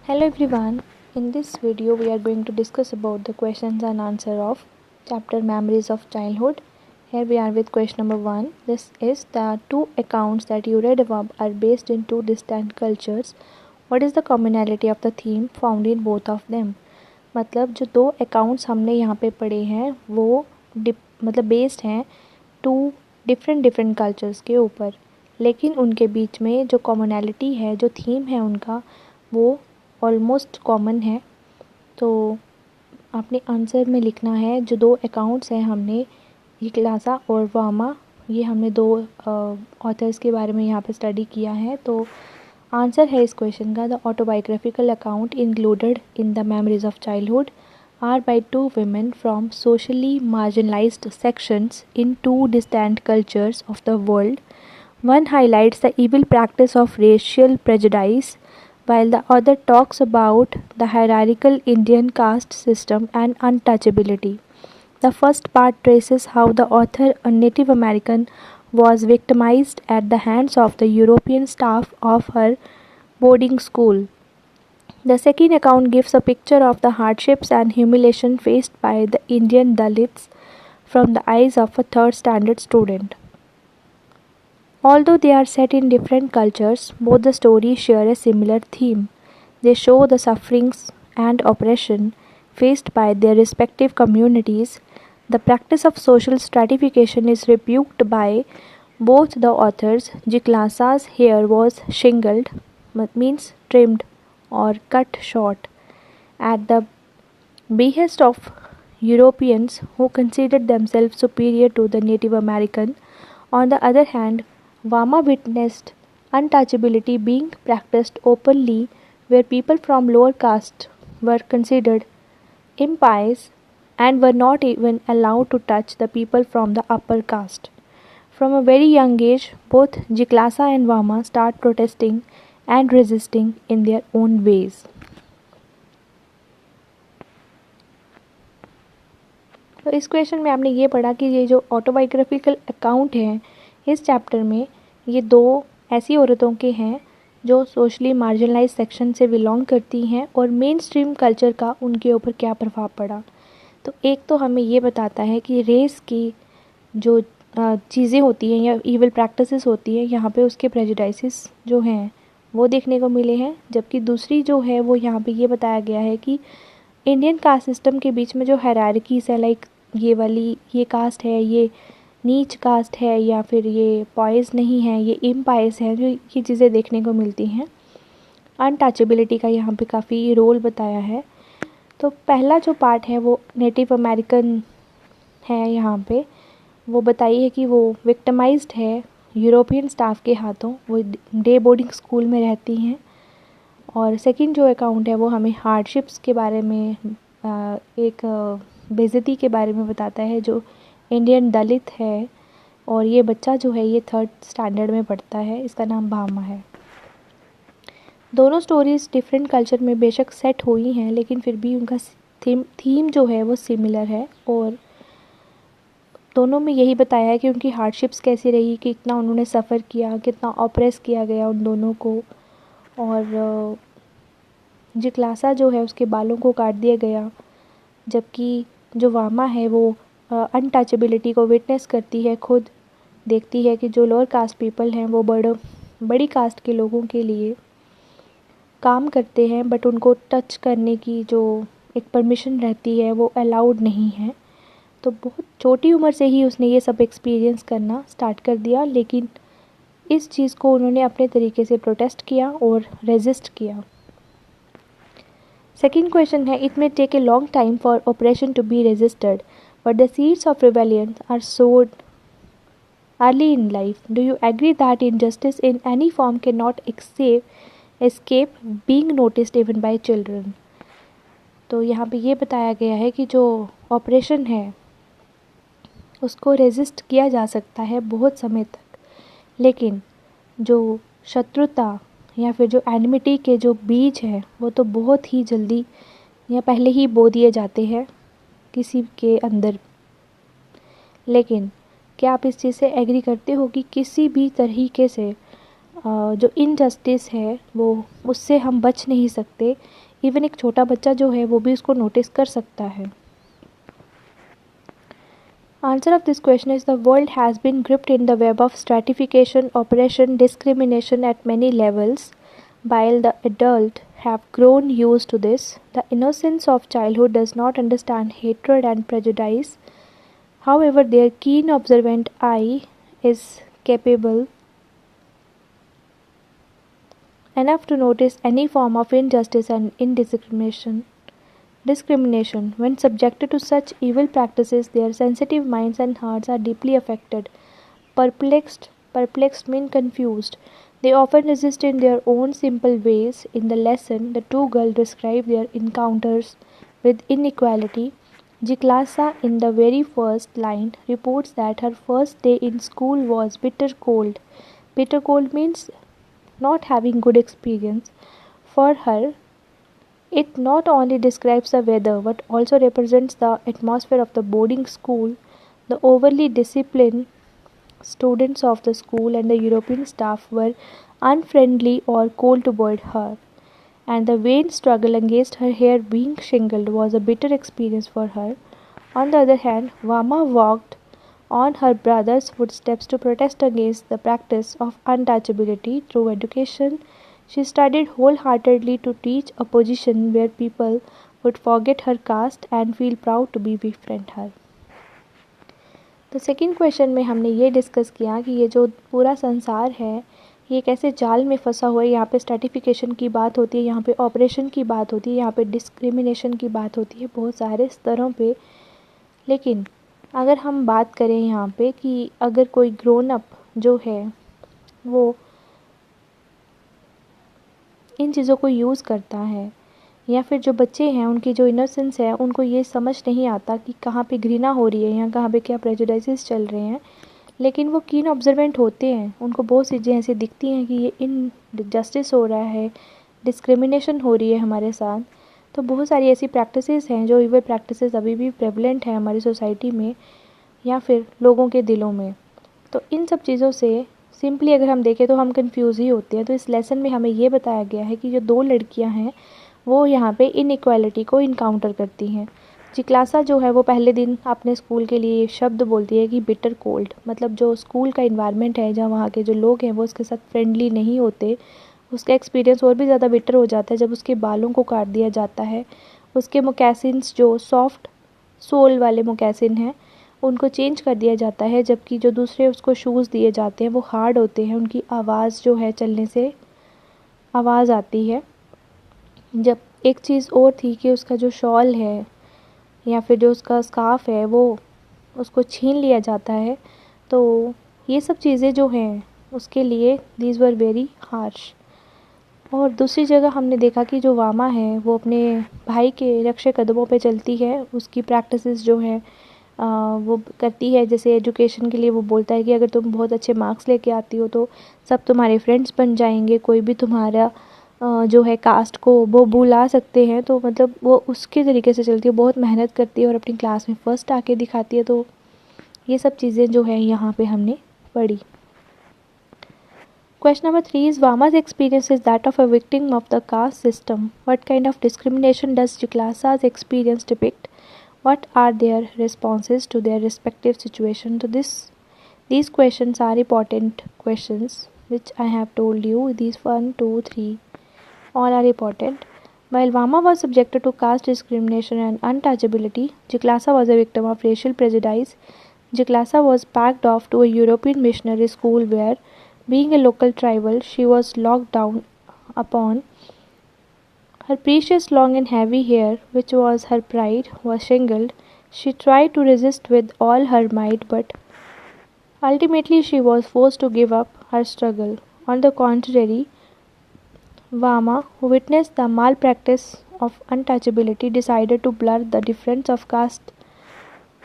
Hello everyone. In this video we are going to discuss about the questions and answer of chapter Memories of Childhood. Here we are with question number 1. This is the two accounts that you read above are based in two distant cultures. What is the commonality of the theme found in both of them? मतलब जो दो accounts हमने यहाँ पे पढ़े हैं वो based हैं टू डिफरेंट कल्चर्स के ऊपर, लेकिन उनके बीच में जो कॉमनैलिटी है, जो थीम है उनका, वो ऑलमोस्ट कॉमन है। तो आपने आंसर में लिखना है जो दो अकाउंट्स हैं हमने, ये क्लासा और वामा, ये हमने दो ऑथर्स के बारे में यहाँ पे स्टडी किया है। तो आंसर है इस क्वेश्चन का, the autobiographical account included in the memories of childhood are by two women from socially marginalized sections in two distant cultures of the world. One highlights the evil practice of racial prejudice, while the other talks about the hierarchical Indian caste system and untouchability. The first part traces how the author, a Native American, was victimized at the hands of the European staff of her boarding school. The second account gives a picture of the hardships and humiliation faced by the Indian Dalits from the eyes of a third standard student. Although they are set in different cultures, both the stories share a similar theme. They show the sufferings and oppression faced by their respective communities. The practice of social stratification is rebuked by both the authors. Jiklasa's hair was shingled, means trimmed or cut short, at the behest of Europeans who considered themselves superior to the Native American. On the other hand, Wama witnessed untouchability being practiced openly, where people from lower caste were considered impious and were not even allowed to touch the people from the upper caste. From a very young age, both Jiklasa and Wama start protesting and resisting in their own ways. तो इस question में आपने ये पढ़ा कि ये जो autobiographical account है इस चैप्टर में, ये दो ऐसी औरतों के हैं जो सोशली मार्जिनलाइज सेक्शन से बिलोंग करती हैं और मेन स्ट्रीम कल्चर का उनके ऊपर क्या प्रभाव पड़ा। तो एक तो हमें ये बताता है कि रेस की जो चीज़ें होती हैं या इविल प्रैक्टिसेस होती हैं, यहाँ पे उसके प्रेजुडाइसिस जो हैं वो देखने को मिले हैं। जबकि दूसरी जो है वो यहाँ पे ये बताया गया है कि इंडियन कास्ट सिस्टम के बीच में जो हायरार्कीज़ है, लाइक ये वाली ये कास्ट है, ये नीच कास्ट है, या फिर ये पॉइस नहीं है, ये इम्पायस है, जो ये चीज़ें देखने को मिलती हैं। अनटचेबिलिटी का यहाँ पे काफ़ी रोल बताया है। तो पहला जो पार्ट है वो नेटिव अमेरिकन है, यहाँ पे वो बताई है कि वो विक्टिमाइज्ड है यूरोपियन स्टाफ के हाथों, वो डे बोर्डिंग स्कूल में रहती हैं। और सेकंड जो अकाउंट है वो हमें हार्डशिप्स के बारे में, एक बेइज्जती के बारे में बताता है जो इंडियन दलित है, और ये बच्चा जो है ये थर्ड स्टैंडर्ड में पढ़ता है, इसका नाम भामा है। दोनों स्टोरीज़ डिफरेंट कल्चर में बेशक सेट हुई हैं, लेकिन फिर भी उनका थीम जो है वो सिमिलर है, और दोनों में यही बताया है कि उनकी हार्डशिप्स कैसी रही, कि कितना उन्होंने सफ़र किया, कितना ऑप्रेस किया गया उन दोनों को। और जिक्लासा जो है उसके बालों को काट दिया गया, जबकि जो वामा है वो अनटचेबिलिटी को विटनेस करती है, खुद देखती है कि जो लोअर कास्ट पीपल हैं वो बड़ी कास्ट के लोगों के लिए काम करते हैं, बट उनको टच करने की जो एक परमिशन रहती है वो अलाउड नहीं है। तो बहुत छोटी उम्र से ही उसने ये सब एक्सपीरियंस करना स्टार्ट कर दिया, लेकिन इस चीज़ को उन्होंने अपने तरीके से प्रोटेस्ट किया और रेजिस्ट किया। सेकेंड क्वेश्चन है, it may take a long time for operation to be resisted but the seeds of rebellion are sowed early in life. Do you agree that injustice in any form can not escape being noticed even by children. तो यहाँ पे ये बताया गया है कि जो operation है उसको रेजिस्ट किया जा सकता है बहुत समय तक, लेकिन जो शत्रुता या फिर जो एनिमिटी के जो बीज हैं वो तो बहुत ही जल्दी या पहले ही बो दिए जाते हैं किसी के अंदर। लेकिन क्या आप इस चीज़ से एग्री करते हो कि किसी भी तरीके से जो इनजस्टिस है वो उससे हम बच नहीं सकते। इवन एक छोटा बच्चा जो है वो भी उसको नोटिस कर सकता है। Answer of this question is the world has been gripped in the web of stratification, oppression, discrimination at many levels. While the adult have grown used to this, the innocence of childhood does not understand hatred and prejudice. However, their keen observant eye is capable enough to notice any form of injustice and indiscrimination. Discrimination. When subjected to such evil practices, their sensitive minds and hearts are deeply affected. Perplexed mean confused. They often resist in their own simple ways. In the lesson, the two girls describe their encounters with inequality. Jiklasa, in the very first line, reports that her first day in school was bitter cold. Bitter cold means not having good experience. For her, it not only describes the weather but also represents the atmosphere of the boarding school. The overly disciplined students of the school and the European staff were unfriendly or cold toward her, and the vain struggle against her hair being shingled was a bitter experience for her. On the other hand, Vama walked on her brother's footsteps to protest against the practice of untouchability through education. She studied wholeheartedly to teach a position where people would forget her caste and feel proud to be befriend her. तो second question में हमने ये discuss किया कि ये जो पूरा संसार है ये कैसे जाल में फंसा हुआ है। यहाँ पे स्ट्रैटिफिकेशन की बात होती है, यहाँ पे ऑपरेशन की बात होती है, यहाँ पे डिस्क्रिमिनेशन की बात होती है, बहुत सारे स्तरों पे। लेकिन अगर हम बात करें यहाँ पे कि अगर कोई ग्रोन अप जो है वो इन चीज़ों को यूज़ करता है या फिर जो बच्चे हैं उनकी जो इनोसेंस है उनको ये समझ नहीं आता कि कहाँ पे घृणा हो रही है या कहाँ पे क्या प्रेजुडिसेस चल रहे हैं, लेकिन वो कीन ऑब्जर्वेंट होते हैं, उनको बहुत सी चीज़ें ऐसी दिखती हैं कि ये इनजस्टिस हो रहा है, डिस्क्रिमिनेशन हो रही है हमारे साथ। तो बहुत सारी ऐसी प्रैक्टिसेस हैं जो इवन प्रैक्टिसेस अभी भी प्रेवलेंट हैं हमारी सोसाइटी में या फिर लोगों के दिलों में। तो इन सब चीज़ों से सिंपली अगर हम देखें तो हम कंफ्यूज ही होते हैं। तो इस लेसन में हमें ये बताया गया है कि जो दो लड़कियां हैं वो यहाँ पे इनइक्वालिटी को इनकाउंटर करती हैं। जिक्लासा जो है वो पहले दिन अपने स्कूल के लिए शब्द बोलती है कि बिटर कोल्ड, मतलब जो स्कूल का इन्वायरमेंट है जहाँ वहाँ के जो लोग हैं वो उसके साथ फ्रेंडली नहीं होते। उसका एक्सपीरियंस और भी ज़्यादा बिटर हो जाता है जब उसके बालों को काट दिया जाता है। उसके मोकैसिन्स जो सॉफ्ट सोल वाले मोकैसिन हैं उनको चेंज कर दिया जाता है, जबकि जो दूसरे उसको शूज़ दिए जाते हैं वो हार्ड होते हैं, उनकी आवाज़ जो है चलने से आवाज़ आती है। जब एक चीज़ और थी कि उसका जो शॉल है या फिर जो उसका स्कार्फ है वो उसको छीन लिया जाता है। तो ये सब चीज़ें जो हैं उसके लिए दीज वर वेरी हार्श। और दूसरी जगह हमने देखा कि जो वामा है वो अपने भाई के रक्षे कदमों पे चलती है। उसकी प्रैक्टिसेस जो है वो करती है, जैसे एजुकेशन के लिए वो बोलता है कि अगर तुम बहुत अच्छे मार्क्स लेके आती हो तो सब तुम्हारे फ्रेंड्स बन जाएंगे, कोई भी तुम्हारा जो है कास्ट को वो बुला सकते हैं। तो मतलब वो उसके तरीके से चलती है, बहुत मेहनत करती है और अपनी क्लास में फ़र्स्ट आके दिखाती है। तो ये सब चीज़ें जो है यहाँ पे हमने पढ़ी। Question number 3 is Vama's experience is that of a victim of the caste system. What kind of discrimination does Jiklasa's experience depict? What are their responses to their respective situation? So these questions are important questions which I have told you. These 1, 2, 3 all are important. While Vama was subjected to caste discrimination and untouchability, Jiklasa was a victim of racial prejudice. Jiklasa was packed off to a European missionary school where, being a local tribal, she was looked down upon. Her precious long and heavy hair, which was her pride, was shingled. She tried to resist with all her might, but ultimately she was forced to give up her struggle. On the contrary, Vama, who witnessed the malpractice of untouchability, decided to blur the difference of caste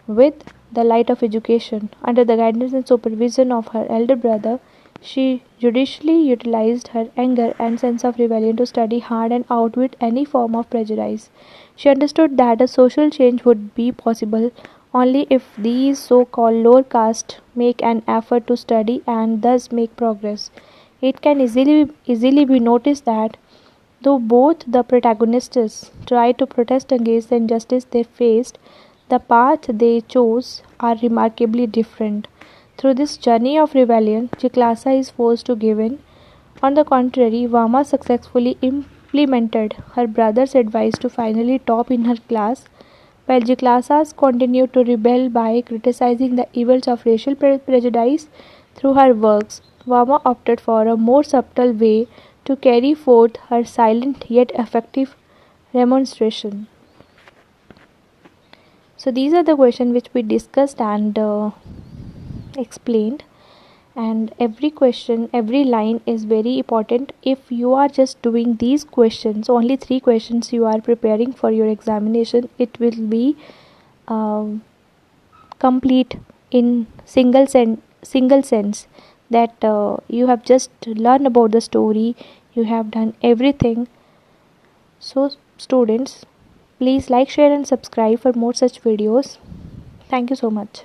with the light of education. Under the guidance and supervision of her elder brother, she judiciously utilized her anger and sense of rebellion to study hard and outwit any form of prejudice. She understood that a social change would be possible only if these so-called lower castes make an effort to study and thus make progress. it can easily be noticed that though both the protagonists try to protest against the injustice they faced, the path they chose are remarkably different. Through this journey of rebellion, Jiklasa is forced to give in. On the contrary, Vama successfully implemented her brother's advice to finally top in her class, while Jiklasa continued to rebel by criticizing the evils of racial prejudice through her works. Vama opted for a more subtle way to carry forth her silent yet effective remonstration. So these are the questions which we discussed and explained, and every question, every line is very important. If you are just doing these questions, only 3 questions you are preparing for your examination, it will be um, complete in single sense that you have just learned about the story, you have done everything. So students, please like, share and subscribe for more such videos. Thank you so much.